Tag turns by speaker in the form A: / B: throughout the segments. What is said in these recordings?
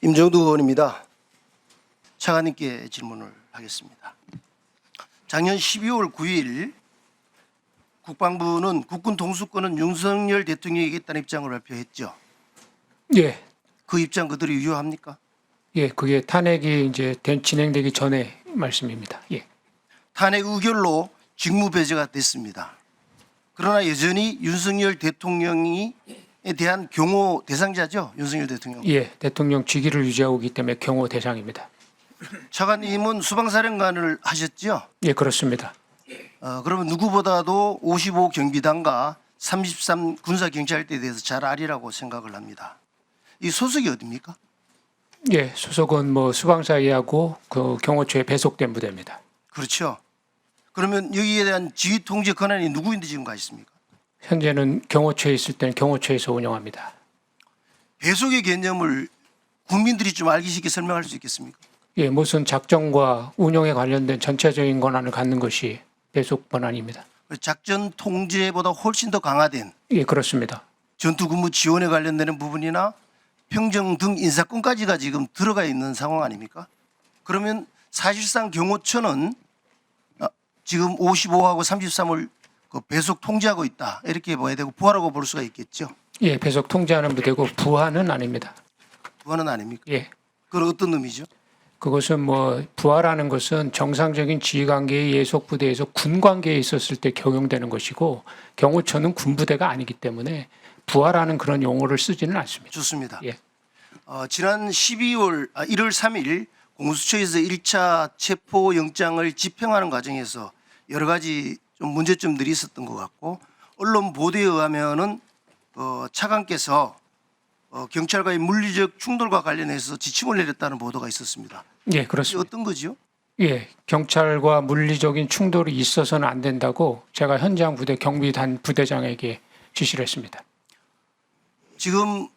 A: 임정두 의원입니다. 차관님께 질문을 하겠습니다. 작년 12월 9일 국방부는 국군 통수권은 윤석열 대통령에게 있다는 입장을 발표했죠.
B: 예,
A: 그 입장 그대로 유효합니까?
B: 예, 그게 탄핵이 이제 진행되기 전에 말씀입니다. 예,
A: 탄핵 의결로 직무 배제가 됐습니다. 그러나 여전히 윤석열 대통령에 대한 경호 대상자죠. 윤석열 대통령.
B: 예, 대통령 직위를 유지하고 있기 때문에 경호 대상입니다.
A: 차관님은 수방사령관을 하셨죠.
B: 예, 그렇습니다.
A: 그러면 누구보다도 55 경비단과 33 군사경찰대에 대해서 잘 알리라고 생각을 합니다. 이 소속이 어디입니까?
B: 예, 소속은 뭐 수방사이하고 그 경호처에 배속된 부대입니다.
A: 그렇죠. 그러면 여기에 대한 지휘 통제 권한이 누구인데 지금 가 있습니까?
B: 현재는 경호처에 있을 때는 경호처에서 운영합니다.
A: 배속의 개념을 국민들이 좀 알기 쉽게 설명할 수 있겠습니까?
B: 예, 무슨 작전과 운영에 관련된 전체적인 권한을 갖는 것이 배속 권한입니다.
A: 작전 통제보다 훨씬 더 강화된
B: 예, 그렇습니다.
A: 전투근무 지원에 관련되는 부분이나 평정 등 인사권까지가 지금 들어가 있는 상황 아닙니까? 그러면 사실상 경호처는 지금 55하고 33을 배속 통제하고 있다 이렇게 봐야 되고 부하라고 볼 수가 있겠죠.
B: 예, 배속 통제하는 부대고 부하는 아닙니다.
A: 부하는 아닙니까?
B: 예.
A: 그건 어떤 의미죠?
B: 그것은 뭐 부하라는 것은 정상적인 지휘관계의 예속 부대에서 군 관계에 있었을 때 경용되는 것이고 경호처는 군 부대가 아니기 때문에 부하라는 그런 용어를 쓰지는 않습니다.
A: 좋습니다.
B: 예.
A: 지난 1월 3일 공수처에서 1차 체포영장을 집행하는 과정에서 여러 가지 좀 문제점들이 있었던 것 같고 언론 보도에 의하면은 차관께서 경찰과의 물리적 충돌과 관련해서 지침을 내렸다는 보도가 있었습니다.
B: 예,
A: 이게
B: 그렇습니다.
A: 어떤 거죠?
B: 예, 경찰과 물리적인 충돌이 있어서는 안 된다고 제가 현장 부대 경비단 부대장에게 지시를 했습니다.
A: 지금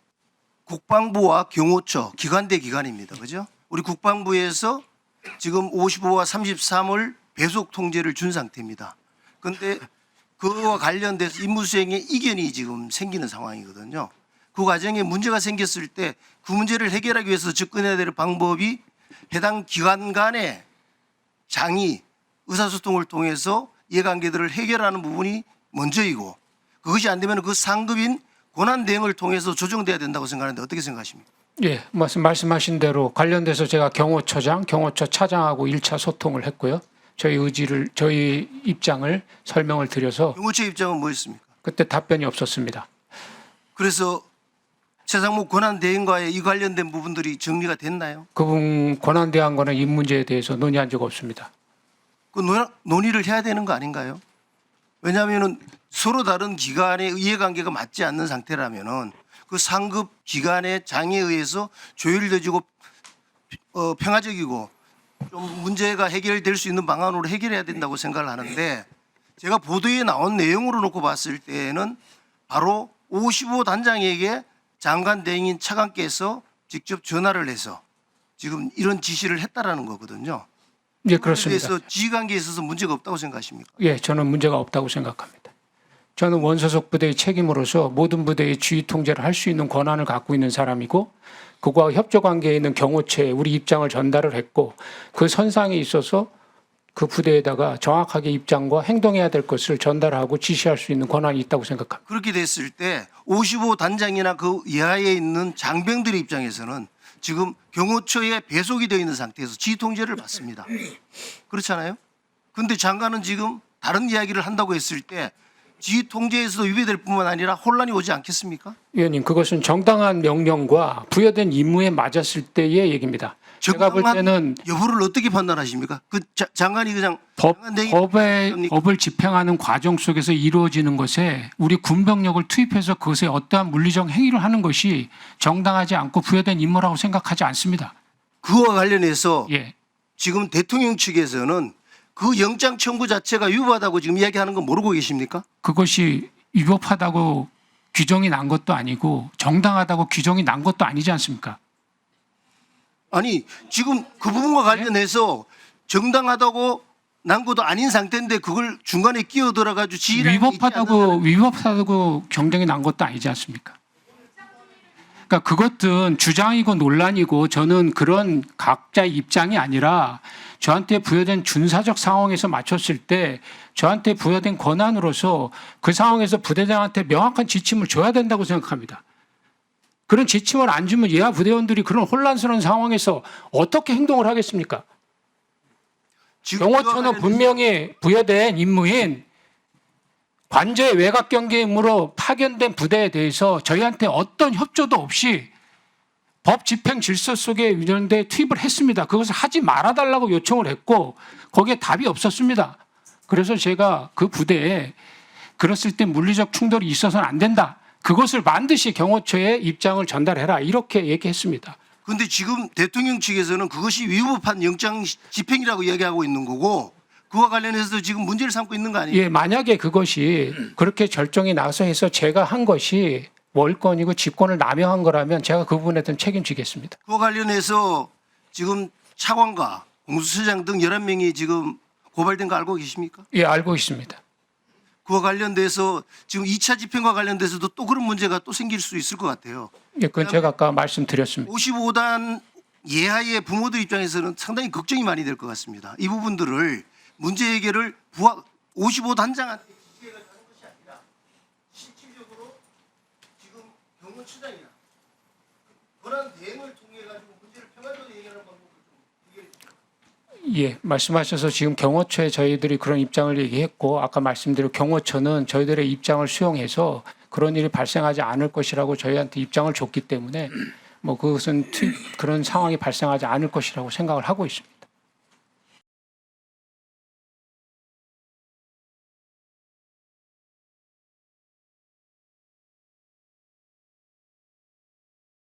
A: 국방부와 경호처 기관대 기관입니다. 그죠? 우리 국방부에서 지금 55와 33을 배속 통제를 준 상태입니다. 그런데 그와 관련돼서 임무수행에 이견이 지금 생기는 상황이거든요. 그 과정에 문제가 생겼을 때 그 문제를 해결하기 위해서 접근해야 될 방법이 해당 기관 간의 장이 의사소통을 통해서 이해관계들을 해결하는 부분이 먼저이고 그것이 안 되면 그 상급인 권한대행을 통해서 조정돼야 된다고 생각하는데 어떻게 생각하십니까?
B: 예, 말씀하신 대로 관련돼서 제가 경호처장, 경호처 차장하고 1차 소통을 했고요. 저희 입장을 설명을 드려서
A: 경호처 입장은 뭐였습니까?
B: 그때 답변이 없었습니다.
A: 그래서 최상목 권한대행과의 이 관련된 부분들이 정리가 됐나요?
B: 그분 권한대항 거는 이 문제에 대해서 논의한 적 없습니다.
A: 그 논의를 해야 되는 거 아닌가요? 왜냐하면 서로 다른 기관의 이해관계가 맞지 않는 상태라면은 그 상급 기관의 장에 의해서 조율되지고 평화적이고 좀 문제가 해결될 수 있는 방안으로 해결해야 된다고 생각을 하는데 제가 보도에 나온 내용으로 놓고 봤을 때는 바로 55 단장에게 장관 대행인 차관께서 직접 전화를 해서 지금 이런 지시를 했다라는 거거든요.
B: 예, 그렇습니다.
A: 그래서 지휘관계에 있어서 문제가 없다고 생각하십니까?
B: 예, 저는 문제가 없다고 생각합니다. 저는 원소속 부대의 책임으로서 모든 부대의 지휘 통제를 할 수 있는 권한을 갖고 있는 사람이고 그와 협조 관계에 있는 경호처에 우리 입장을 전달을 했고 그 선상에 있어서 그 부대에다가 정확하게 입장과 행동해야 될 것을 전달하고 지시할 수 있는 권한이 있다고 생각합니다.
A: 그렇게 됐을 때 55 단장이나 그 이하에 있는 장병들의 입장에서는 지금 경호처에 배속이 되어 있는 상태에서 지휘 통제를 받습니다. 그렇잖아요? 그런데 장관은 지금 다른 이야기를 한다고 했을 때 지휘 통제에서도 위배될 뿐만 아니라 혼란이 오지 않겠습니까?
B: 위원님, 그것은 정당한 명령과 부여된 임무에 맞았을 때의 얘기입니다. 제가 볼 때는
A: 여부를 어떻게 판단하십니까? 그 장관이 그냥
B: 법을 집행하는 과정 속에서 이루어지는 것에 우리 군병력을 투입해서 그것에 어떠한 물리적 행위를 하는 것이 정당하지 않고 부여된 임무라고 생각하지 않습니다.
A: 그와 관련해서
B: 예,
A: 지금 대통령 측에서는 그 영장 청구 자체가 위법하다고 지금 이야기하는 건 모르고 계십니까?
B: 그것이 위법하다고 규정이 난 것도 아니고 정당하다고 규정이 난 것도 아니지 않습니까?
A: 아니 지금 그 부분과 관련해서 정당하다고 난 것도 아닌 상태인데 그걸 중간에 끼어들어가지고 지휘라는 게 있지 않느냐는
B: 위법하다고 경정이 난 것도 아니지 않습니까? 그러니까 그것은 주장이고 논란이고 저는 그런 각자의 입장이 아니라 저한테 부여된 준사적 상황에서 맞췄을 때 저한테 부여된 권한으로서 그 상황에서 부대장한테 명확한 지침을 줘야 된다고 생각합니다. 그런 지침을 안 주면 예하 부대원들이 그런 혼란스러운 상황에서 어떻게 행동을 하겠습니까?
A: 지금
B: 경호처는 분명히 부여된 임무인 관저의 외곽 경계 임무로 파견된 부대에 대해서 저희한테 어떤 협조도 없이 법 집행 질서 속에 유연대 투입을 했습니다. 그것을 하지 말아달라고 요청을 했고 거기에 답이 없었습니다. 그래서 제가 그 부대에 그랬을 때 물리적 충돌이 있어서는 안 된다. 그것을 반드시 경호처에 입장을 전달해라. 이렇게 얘기했습니다.
A: 그런데 지금 대통령 측에서는 그것이 위법한 영장 집행이라고 이야기하고 있는 거고 그와 관련해서 지금 문제를 삼고 있는 거 아니에요?
B: 예, 만약에 그것이 그렇게 결정이 나서 해서 제가 한 것이 월권이고 직권을 남용한 거라면 제가 그 부분에 대한 책임지겠습니다.
A: 그와 관련해서 지금 차관과 공수처장 등 11명이 지금 고발된 거 알고 계십니까?
B: 예, 알고 있습니다.
A: 그와 관련돼서 지금 2차 집행과 관련돼서도 또 그런 문제가 또 생길 수 있을 것 같아요.
B: 예, 그건 제가 아까 말씀드렸습니다.
A: 55단 예하의 부모들 입장에서는 상당히 걱정이 많이 될 것 같습니다. 이 부분들을 문제 해결을 55단장한테 지시해가지고 하는 것이 아니라 실질적으로 지금 경호처장이나 권한 대행을 통해 가지고 문제를 평화적으로 해결하는 방법을 좀 해결해 주세요.
B: 예, 말씀하셔서 지금 경호처에 저희들이 그런 입장을 얘기했고 아까 말씀드린 경호처는 저희들의 입장을 수용해서 그런 일이 발생하지 않을 것이라고 저희한테 입장을 줬기 때문에 뭐 그것은 그런 상황이 발생하지 않을 것이라고 생각을 하고 있습니다.